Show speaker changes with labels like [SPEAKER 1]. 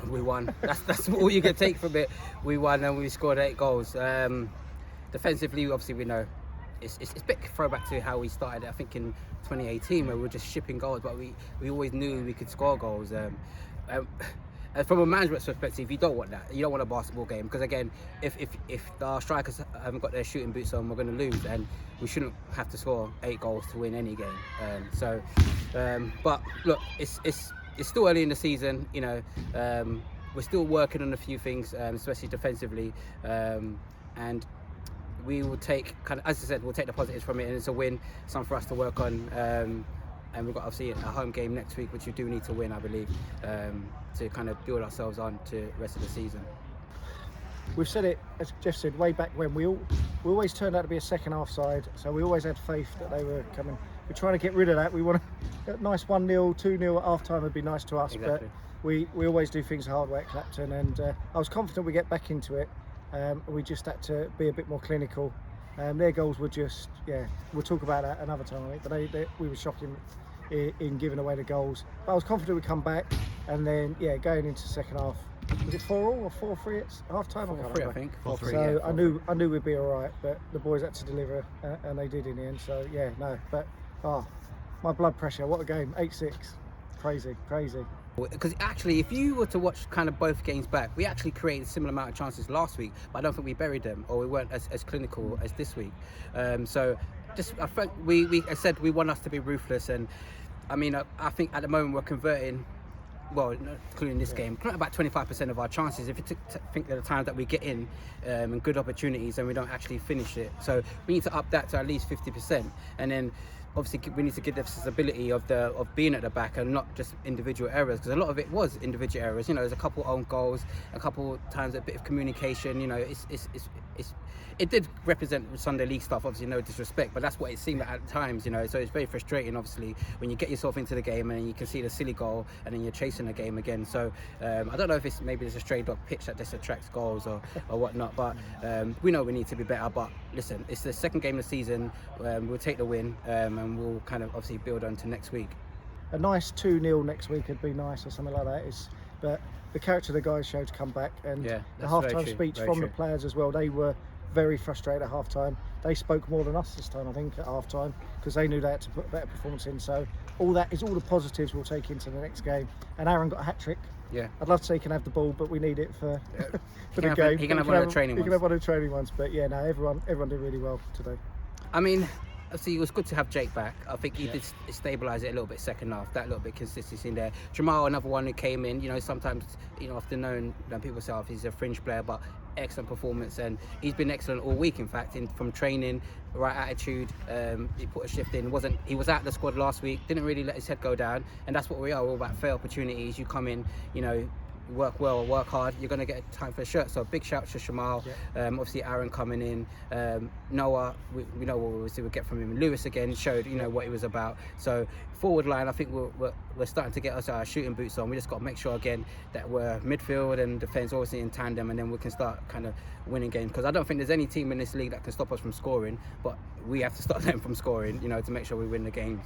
[SPEAKER 1] We won. That's all you can take from it. We won and we scored 8 goals. Defensively, obviously, we know it's a bit throwback to how we started, I think, in 2018, where we were just shipping goals, but we always knew we could score goals. And from a management perspective, you don't want that. You don't want a basketball game because, again, if our strikers haven't got their shooting boots on, we're going to lose, and we shouldn't have to score 8 goals to win any game. But look, it's still early in the season. You know, we're still working on a few things, especially defensively, and we will take, kind of, as I said, we'll take the positives from it, and it's a win, something for us to work on. And we've got obviously a home game next week, which we do need to win, I believe, to kind of build ourselves on to the rest of the season.
[SPEAKER 2] We've said it, as Geoff said, way back when, we always turned out to be a second half side, so we always had faith that they were coming. We're trying to get rid of that. We want a nice 1-0, 2-0 at half time would be nice to us,
[SPEAKER 1] Exactly.
[SPEAKER 2] But we always do things the hard way at Clapton, and I was confident we get back into it. We just had to be a bit more clinical. Their goals were just, we'll talk about that another time, I think, but we were shocking in giving away the goals. But I was confident we'd come back, and then, going into second half, was it 4-4 or 4-3 at half time?
[SPEAKER 1] 4-3, I think. 4-3,
[SPEAKER 2] so
[SPEAKER 1] yeah,
[SPEAKER 2] I knew we'd be all right, but the boys had to deliver, and they did in the end. So but my blood pressure, what a game, 8-6, crazy.
[SPEAKER 1] Because actually, if you were to watch kind of both games back, we actually created a similar amount of chances last week, but I don't think we buried them, or we weren't as clinical as this week. So just, I think I said we want us to be ruthless, and I mean, I think at the moment we're converting, well, including this game, about 25% of our chances. If you think of the times that we get in and good opportunities and we don't actually finish it. So we need to up that to at least 50%. And then obviously we need to give the stability of being at the back and not just individual errors, because a lot of it was individual errors. You know, there's a couple own goals, a couple times a bit of communication. You know, it did represent Sunday League stuff, obviously, no disrespect, but that's what it seemed like at times, you know. So it's very frustrating, obviously, when you get yourself into the game and you can see the silly goal and then you're chasing the game again. So I don't know if maybe there's a stray dog pitch that just attracts goals or whatnot, but we know we need to be better. But listen, it's the second game of the season. We'll take the win, and we'll kind of obviously build on to next week.
[SPEAKER 2] A nice 2-0 next week would be nice, or something like that. But the character the guys showed to come back, and the half-time speech from the players as well, they were very frustrated at half-time. They spoke more than us this time, I think, at half-time, because they knew they had to put a better performance in. So all the positives we'll take into the next game. And Aaron got a hat-trick.
[SPEAKER 1] Yeah.
[SPEAKER 2] I'd love to say he can have the ball, but we need it for the game.
[SPEAKER 1] He can have one of the training ones.
[SPEAKER 2] He can have one of the training ones, but everyone did really well today.
[SPEAKER 1] I mean, see, it was good to have Jake back. I think he did stabilise it a little bit second half. That little bit of consistency in there. Jamal, another one who came in. You know, sometimes, often known that people say he's a fringe player, but excellent performance, and he's been excellent all week. In fact, from training, right attitude. He put a shift in. He was out the squad last week. Didn't really let his head go down, and that's what we are. We're all about fair opportunities. You come in, work well, work hard, you're going to get time for a shirt. So big shout to Shamal. Obviously Aaron coming in, Noah, we know what we'll get from him. Lewis again showed what he was about. So forward line, I think we're starting to get us our shooting boots on. We just got to make sure again that we're midfield and defence obviously in tandem, and then we can start kind of winning games, because I don't think there's any team in this league that can stop us from scoring, but we have to stop them from scoring, to make sure we win the games.